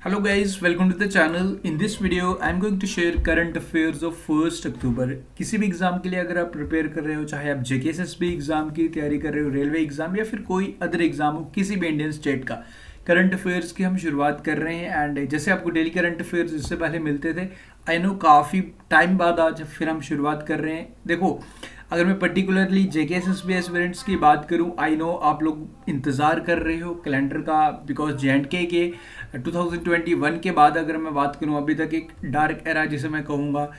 Hello guys, welcome to the channel. In this video, I'm going to share current affairs of 1st अक्टूबर। किसी भी exam के लिए अगर आप प्रिपेयर कर रहे हो, चाहे आप जेकेएसएसबी एग्जाम की तैयारी कर रहे हो, रेलवे एग्जाम या फिर कोई अदर एग्जाम हो, किसी भी इंडियन स्टेट का करंट अफेयर्स की हम शुरुआत कर रहे हैं। एंड जैसे आपको डेली करंट अफेयर्स इससे पहले मिलते थे, आई नो काफ़ी टाइम बाद आज फिर हम शुरुआत कर रहे हैं। देखो, अगर मैं पर्टिकुलरली जेकेएसएसबी एस्पिरेंट्स की बात करूं, आई नो आप लोग इंतज़ार कर रहे हो कैलेंडर का, बिकॉज जेएंडके के 2021 के बाद अगर मैं बात करूं, अभी तक एक डार्क एरा जिसे मैं कहूँगा,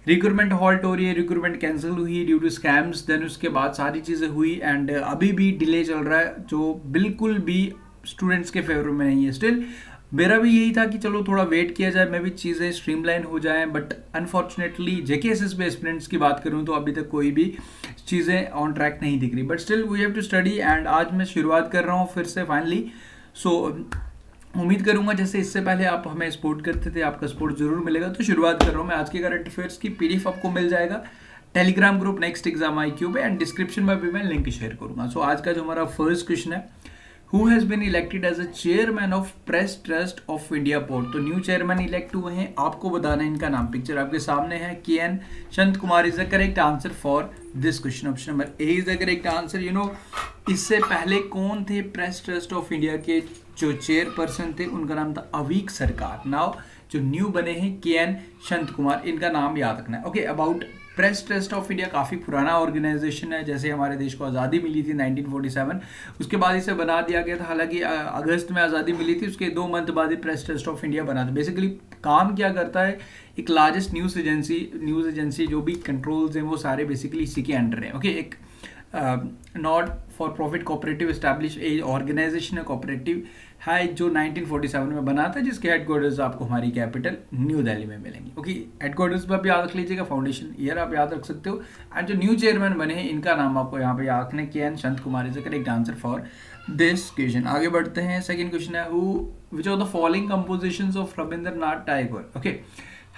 रिक्रूटमेंट हॉल्ट हो रही है, रिक्रूटमेंट कैंसिल हुई ड्यू टू स्कैम्स, देन उसके बाद सारी चीज़ें हुई एंड अभी भी डिले चल रहा है जो बिल्कुल भी स्टूडेंट्स के फेवर में नहीं है। स्टिल मेरा भी यही था कि चलो थोड़ा वेट किया जाए, मैं भी चीज़ें स्ट्रीमलाइन हो जाएं, बट अनफॉर्चुनेटली जेकेएसएसबी एस्पिरेंट्स की बात करूं तो अभी तक कोई भी चीज़ें ऑन ट्रैक नहीं दिख रही, but still we have to study. And आज मैं शुरुआत कर रहा हूं फिर से फाइनली। सो उम्मीद करूंगा जैसे इससे पहले आप हमें सपोर्ट करते थे, आपका सपोर्ट जरूर मिलेगा। तो शुरुआत कर रहा हूँ मैं आज के करंट अफेयर्स की। पीडीएफ आपको मिल जाएगा Telegram group next exam IQ पे, एंड डिस्क्रिप्शन में भी मैं लिंक शेयर करूंगा। सो आज का जो हमारा फर्स्ट क्वेश्चन है, Who has been elected as a chairman of Press Trust of India Port? तो न्यू चेयरमैन इलेक्ट हुए हैं, आपको बताना है इनका नाम। पिक्चर आपके सामने है। KN Shanta Kumar is the correct answer for this question. Option number A is the correct answer. You know, इससे पहले कौन थे प्रेस ट्रस्ट ऑफ इंडिया के जो चेयरपर्सन थे? उनका नाम था अवीक सरकार। नाउ जो न्यू बने हैं KN शांत कुमार, इनका नाम याद रखना है। Okay, about press trust of India, काफ़ी पुराना ऑर्गेनाइजेशन है। जैसे हमारे देश को आज़ादी मिली थी 1947, उसके बाद इसे बना दिया गया था। हालांकि अगस्त में आज़ादी मिली थी, उसके 2 मंथ बाद ही प्रेस ट्रस्ट ऑफ इंडिया बना था। बेसिकली काम क्या करता है, एक लार्जेस्ट न्यूज़ एजेंसी जो भी कंट्रोल्स हैं वो सारे बेसिकली इसी के अंडर हैं। ओके, एक not for profit cooperative establish organisation है, कोऑपरेटिव है, जो 1947 में बना था, जिसके हेडक्वार्टर्स आपको हमारी कैपिटल न्यू दिल्ली में मिलेंगे। ओके, हेडक्वार्टर्स पर आप याद रख लीजिएगा, फाउंडेशन ईयर आप याद रख सकते हो। एंड जो न्यू चेयरमैन बने हैं, इनका नाम आपको यहाँ पे याद रखना है, KN Shanta Kumar is the correct answer for this question. आगे बढ़ते हैं। सेकंड क्वेश्चन है, which of the following compositions of Rabindranath Tagore okay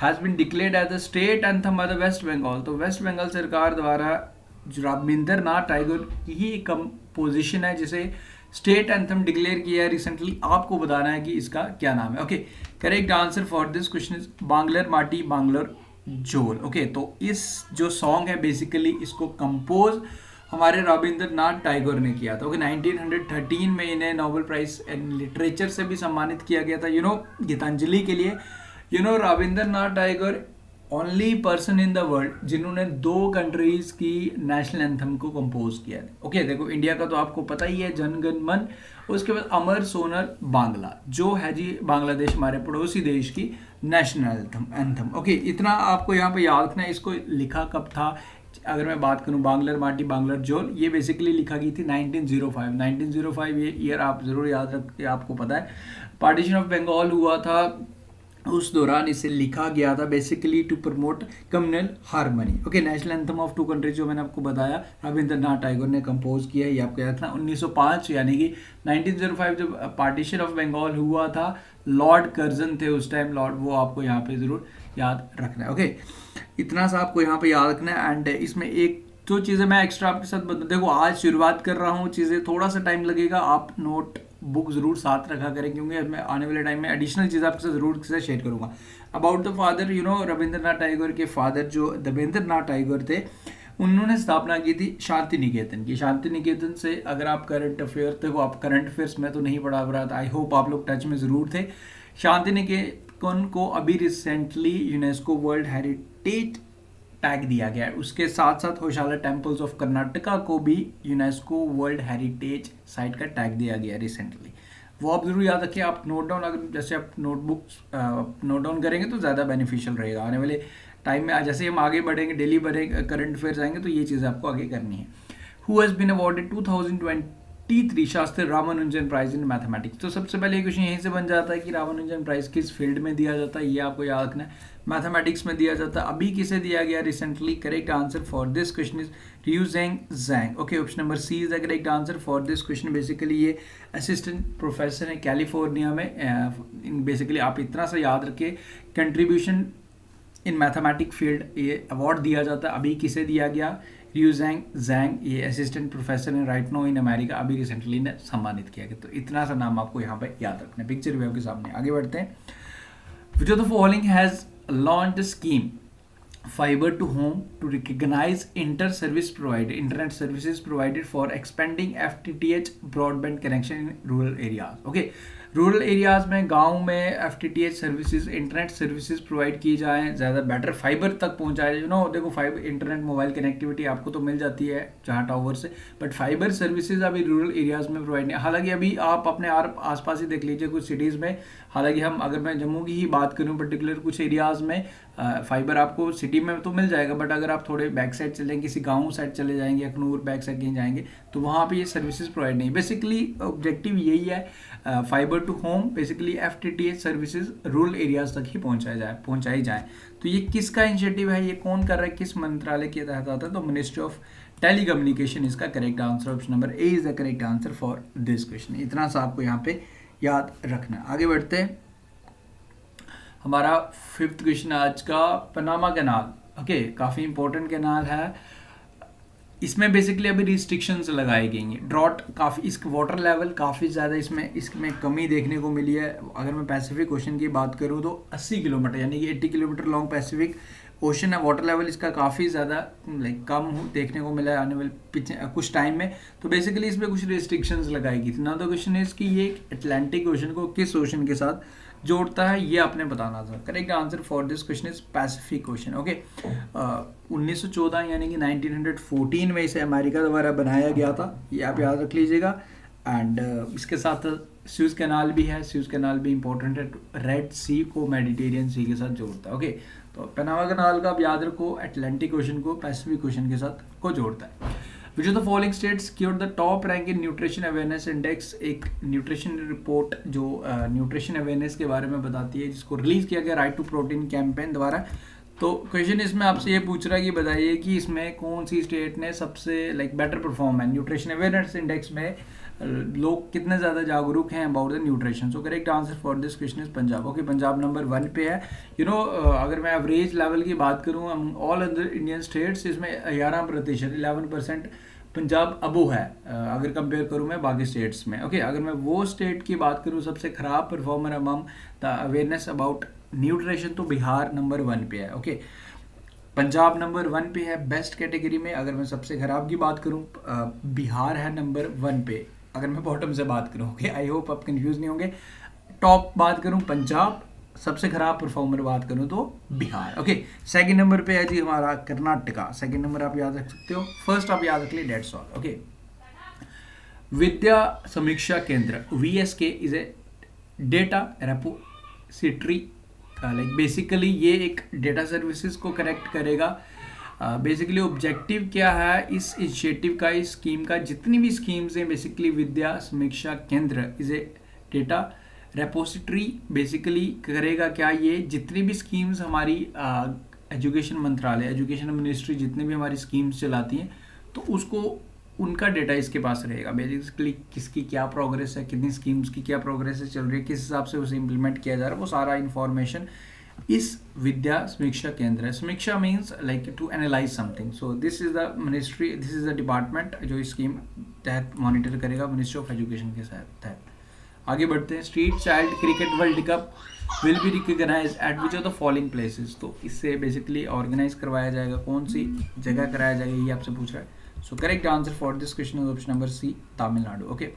has been declared as the state anthem by the West Bengal? तो वेस्ट बंगाल सरकार द्वारा जो रविंद्रनाथ टैगोर की ही एक कंपोजिशन है जिसे स्टेट एंथम डिक्लेयर किया है रिसेंटली। आपको बताना है कि इसका क्या नाम है। Okay, correct answer for this question is Banglar Mati Banglar जोल। ओके, तो इस जो सॉन्ग है बेसिकली इसको कंपोज हमारे रविंद्रनाथ टैगोर ने किया था। ओके, 1913 में इन्हें नोबेल प्राइज इन लिटरेचर से भी सम्मानित किया गया था, गीतांजलि के लिए। Rabindranath Tagore only person in the world जिन्होंने 2 कंट्रीज की नेशनल एंथम को कंपोज किया है। ओके, देखो इंडिया का तो आपको पता ही है, जन गण मन, उसके बाद अमर सोनर बांग्ला, जो है जी बांग्लादेश, हमारे पड़ोसी देश की नेशनल एंथम। ओके, इतना आपको यहाँ पे याद रखना है। इसको लिखा कब था? अगर मैं बात करूँ बांग्लर माटी बांग्लर जोल, ये बेसिकली लिखा गई थी 1905। ये ईयर आप जरूर याद रखिए, आपको पता है पार्टीशन ऑफ बंगाल हुआ था, उस दौरान इसे लिखा गया था basically to promote communal harmony. Okay, national anthem of 2 countries जो मैंने आपको बताया रविंद्रनाथ टैगोर ने कंपोज किया है, ये आपको याद रखना। 1905 यानी कि 1905 जब पार्टीशन ऑफ बंगाल हुआ था, लॉर्ड कर्जन थे उस टाइम, लॉर्ड, वो आपको यहाँ पे जरूर याद रखना है। ओके, इतना सा आपको यहाँ पे याद रखना है। एंड इसमें एक जो चीज़ें मैं एक्स्ट्रा आपके साथ बता, देखो आज शुरुआत कर रहा हूँ, चीज़ें थोड़ा सा टाइम लगेगा, आप नोट बुक जरूर साथ रखा करें, क्योंकि मैं आने वाले टाइम में एडिशनल चीज़ आपके साथ जरूर से शेयर करूंगा। About the father, Rabindranath Tagore के फादर जो देवेंद्रनाथ टैगोर थे, उन्होंने स्थापना की थी शांति निकेतन की। शांति निकेतन से अगर आप करंट अफेयर, देखो आप करंट अफेयर्स में तो नहीं पढ़ा रहा था, आई होप आप लोग टच में ज़रूर थे। शांति निकेतन को अभी recently UNESCO world heritage tag दिया गया है। उसके साथ साथ होशाला टेम्पल्स ऑफ कर्नाटका को भी यूनेस्को वर्ल्ड हेरिटेज साइट का टैग दिया गया रिसेंटली। वो आप जरूर याद रखिए। आप नोट डाउन, अगर जैसे आप नोटबुक्स नोट डाउन करेंगे तो ज़्यादा बेनिफिशियल रहेगा आने वाले टाइम में। जैसे हम आगे बढ़ेंगे, डेली बढ़ेंगे, करंट अफेयर्स आएंगे, तो ये चीज़ें आपको आगे करनी है। Who has been awarded 2023 SASTRA Ramanujan prize in mathematics? तो सबसे पहले क्वेश्चन यहीं से बन जाता है कि रामानुजन प्राइज किस फील्ड में दिया जाता है, ये आपको याद रखना है। मैथमेटिक्स में दिया जाता है। अभी किसे दिया गया recently? Correct answer for this question is रियू Zhang. Okay, option number C is the correct answer for this question. Basically ये असिस्टेंट प्रोफेसर है कैलिफोर्निया में। बेसिकली आप इतना सा याद रखिए, कंट्रीब्यूशन इन मैथमेटिक फील्ड ये अवार्ड दिया जाता है। अभी किसे दिया गया? रियू जैंग, ये असिस्टेंट प्रोफेसर है राइट नो इन अमेरिका, अभी रिसेंटली ने सम्मानित किया गया। तो इतना सा नाम आपको यहाँ पे याद रखना है। पिक्चर भी आपके सामने। आगे बढ़ते हैं। विच of the following has launched scheme fiber to home to recognize internet services provided for expanding FTTH broadband connection in rural areas. Okay, rural areas में गांव में FTTH services internet services provide की जाएँ, ज़्यादा बेटर फाइबर तक पहुंचाए। देखो fibre internet mobile connectivity आपको तो मिल जाती है जहाँ टावर से, बट फाइबर सर्विसेज अभी रूरल एरियाज़ में प्रोवाइड नहीं। हालांकि अभी आप अपने आसपास ही देख लीजिए कुछ सिटीज़ में, हालांकि अगर मैं जम्मू की ही बात करूँ पर्टिकुलर, कुछ एरियाज़ में फाइबर आपको सिटी में तो मिल जाएगा, बट अगर आप थोड़े बैक साइड चले जाएंगे, किसी गांव साइड चले जाएंगे, अखनूर बैक साइड कहीं जाएंगे, तो वहाँ पे ये सर्विसेज प्रोवाइड नहीं। बेसिकली ऑब्जेक्टिव यही है, fibre to home, basically FTTH services rural areas तक ही पहुँचाई जाए। तो ये किसका इनिशिएटिव है, ये कौन कर रहा है, किस मंत्रालय के तहत आता है? तो मिनिस्ट्री ऑफ टेलीकम्युनिकेशन इसका correct answer, option number A is the correct answer for this question. इतना सा आपको यहाँ पे याद रखना है। आगे बढ़ते हैं, हमारा 5th क्वेश्चन आज का, पनामा कैनाल। ओके, काफ़ी इंपॉर्टेंट कैनाल है। इसमें बेसिकली अभी रिस्ट्रिक्शंस लगाई गई हैं, ड्रॉट काफ़ी, इसका वाटर लेवल काफ़ी ज़्यादा इसमें कमी देखने को मिली है। अगर मैं पैसिफिक ओशन की बात करूँ तो 80 किलोमीटर यानी कि 80 किलोमीटर लॉन्ग पैसिफिक ओशन है, वाटर लेवल इसका काफ़ी ज़्यादा कम देखने को मिला है आने वाले कुछ टाइम में। तो बेसिकली इसमें कुछ रिस्ट्रिक्शंस लगाई गई थी। नाउ द क्वेश्चन इज कि ये अटलांटिक ओशन को किस ओशन के साथ जोड़ता है, ये आपने बताना था। Correct answer for this question is Pacific ocean. Okay, 1914 यानी कि 1914 में इसे अमेरिका द्वारा बनाया गया था, ये आप याद रख लीजिएगा। एंड इसके साथ स्यूज कैनाल भी है, स्यूज कैनाल भी इंपॉर्टेंट है, रेड सी को मेडिटेरियन सी के साथ जोड़ता है। ओके, तो पनामा कैनाल का आप याद रखो, अटलांटिक ओशन को पैसिफिक ओशन के साथ को जोड़ता है। Which of the following states secured the top rank in nutrition awareness index, एक न्यूट्रिशन रिपोर्ट जो न्यूट्रिशन अवेयरनेस के बारे में बताती है, जिसको रिलीज किया गया राइट टू प्रोटीन कैंपेन द्वारा। तो क्वेश्चन इसमें आपसे ये पूछ रहा है कि बताइए कि इसमें कौन सी स्टेट ने सबसे बेटर परफॉर्म है न्यूट्रिशन अवेयरनेस इंडेक्स में, लोग कितने ज़्यादा जागरूक हैं about the nutrition. So correct answer for this question is Punjab. Okay, Punjab number 1 पे है। अगर मैं एवरेज लेवल की बात करूँ ऑल अदर इंडियन स्टेट्स, इसमें 11%, 11% पंजाब अबो है अगर कंपेयर करूँ मैं बाकी स्टेट्स में। ओके, अगर मैं वो स्टेट की बात करूँ सबसे ख़राब performer among the awareness about nutrition, तो बिहार नंबर 1 पे है। ओके, पंजाब नंबर 1 पे है बेस्ट कैटेगरी में। अगर मैं सबसे ख़राब की बात करूँ बिहार है नंबर 1 पे, अगर मैं बॉटम से बात करूँ। ओके, आई होप आप कंफ्यूज नहीं होंगे। टॉप बात करूँ पंजाब, सबसे खराब परफॉर्मर बात करूँ तो बिहार। ओके, सेकंड नंबर पे है जी हमारा कर्नाटका। सेकंड नंबर आप याद रख सकते हो, फर्स्ट आप याद रख लिए, डेट्स ऑल। ओके, विद्या समीक्षा केंद्र VSK is a data repository, basically ये एक डेटा सर्विसेज को कनेक्ट करेगा। बेसिकली ऑब्जेक्टिव क्या है इस इनिशिएटिव का, इस स्कीम का, जितनी भी स्कीम्स हैं बेसिकली विद्या समीक्षा केंद्र is a data repository basically करेगा क्या, ये जितनी भी स्कीम्स हमारी एजुकेशन मंत्रालय, एजुकेशन मिनिस्ट्री जितनी भी हमारी स्कीम्स चलाती हैं, तो उसको उनका डेटा इसके पास रहेगा। बेसिकली किसकी क्या प्रोग्रेस है, कितनी स्कीम्स की क्या प्रोग्रेस चल रही है, किस हिसाब से उसे इम्प्लीमेंट किया जा रहा है, वो सारा इन्फॉर्मेशन इस विद्या समीक्षा केंद्र है। समीक्षा means to analyse something. So this is the ministry, this is the department जो इस स्कीम तहत मॉनिटर करेगा, मिनिस्ट्री ऑफ एजुकेशन के तहत। आगे बढ़ते हैं, street child cricket world cup will be recognise at which of the following places. तो इससे बेसिकली ऑर्गेनाइज करवाया जाएगा, कौन सी जगह कराया जाएगा, ये आपसे पूछ रहा है। So correct answer for this question is option number C, Tamil Nadu. Okay,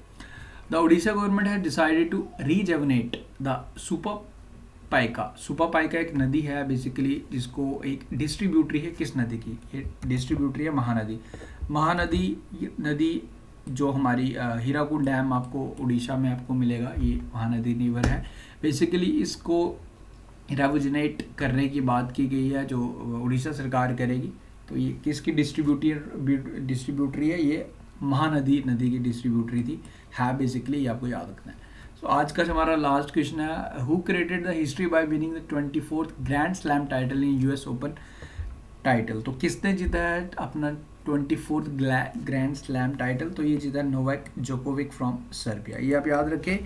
the Odisha government has decided to rejuvenate the Sukapaika. Sukapaika एक नदी है बेसिकली, जिसको एक डिस्ट्रीब्यूटरी है किस नदी की, ये डिस्ट्रीब्यूटरी है महानदी। महानदी नदी जो हमारी हीराकुद डैम आपको उड़ीसा में आपको मिलेगा, ये महानदी रिवर है। बेसिकली इसको रेवोजिनेट करने की बात की गई है, जो उड़ीसा सरकार करेगी। तो ये किसकी डिस्ट्रीब्यूटरी है, ये महानदी नदी की डिस्ट्रीब्यूटरी थी है बेसिकली, ये आपको याद रखना है। सो आज का हमारा लास्ट क्वेश्चन है, who created the history by winning the 24th grand slam title in US open title. तो किसने जीता है अपना 24th ग्रैंड स्लैम टाइटल, तो ये जीता नोवाक जोकोविक फ्रॉम सर्बिया, ये आप याद रखें।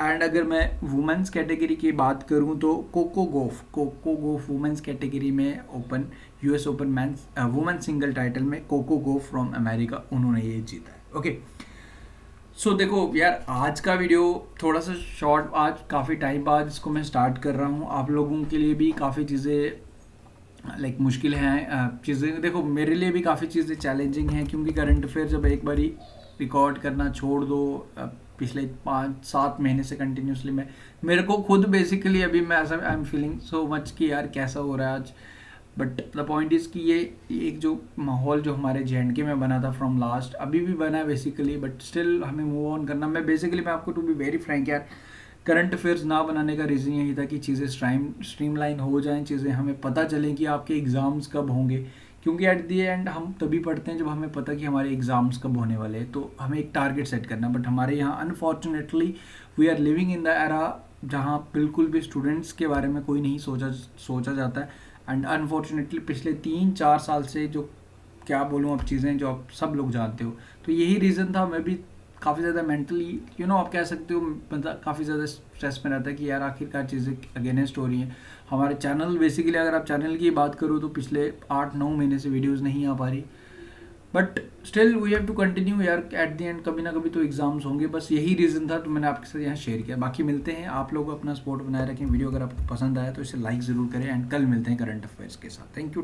एंड अगर मैं वुमेंस कैटेगरी की बात करूं तो कोको गोफ वुमेंस कैटेगरी में open US open women single title में कोको गोफ फ्रॉम अमेरिका, उन्होंने ये जीता है। ओके, देखो यार, आज का वीडियो थोड़ा सा शॉर्ट, आज काफ़ी टाइम बाद इसको मैं स्टार्ट कर रहा हूँ। आप लोगों के लिए भी काफ़ी चीज़ें लाइक मुश्किल हैं। चीज़ें देखो, मेरे लिए भी काफ़ी चीज़ें चैलेंजिंग हैं, क्योंकि करंट अफेयर जब एक बारी रिकॉर्ड करना छोड़ दो, पिछले 5-7 महीने से कंटिन्यूसली मैं, मेरे को खुद बेसिकली अभी मैं ऐसा I am feeling so much कि यार कैसा हो रहा है आज। बट द पॉइंट इज़ कि ये एक जो माहौल जो हमारे JNK में बना था फ्रॉम लास्ट, अभी भी बना है बेसिकली, बट स्टिल हमें मूव ऑन करना। मैं बेसिकली, मैं आपको टू बी वेरी फ्रैंक यार, करंट अफेयर्स ना बनाने का रीज़न यही था कि चीज़ें स्ट्रीमलाइन हो जाएं, चीज़ें हमें पता चलें कि आपके एग्ज़ाम्स कब होंगे। क्योंकि एट दी एंड हम तभी पढ़ते हैं जब हमें पता कि हमारे एग्ज़ाम्स कब होने वाले हैं, तो हमें एक टारगेट सेट करना। बट हमारे यहाँ unfortunately we are living in the era जहाँ बिल्कुल भी स्टूडेंट्स के बारे में कोई नहीं सोचा जाता है। एंड अनफॉर्चुनेटली पिछले 3-4 साल से जो, क्या बोलूँ अब, चीज़ें जो आप सब लोग जानते हो, तो यही रीज़न था। मैं भी काफ़ी ज़्यादा मेंटली आप कह सकते हो, मतलब काफ़ी ज़्यादा स्ट्रेस में रहता है कि यार आखिरकार चीज़ें अगेंस्ट हो रही हैं। हमारे चैनल, बेसिकली अगर आप चैनल की बात करो तो पिछले 8-9 महीने से वीडियोस नहीं आ पा रही, but still we have to continue यार। एट द एंड कभी ना कभी तो एग्जाम्स होंगे, बस यही रीज़न था, तो मैंने आपके साथ यहाँ शेयर किया। बाकी मिलते हैं, आप लोग अपना सपोर्ट बनाए रखें। वीडियो अगर आपको पसंद आया तो इसे लाइक ज़रूर करें, एंड कल मिलते हैं करंट अफेयर्स के साथ। Thank you.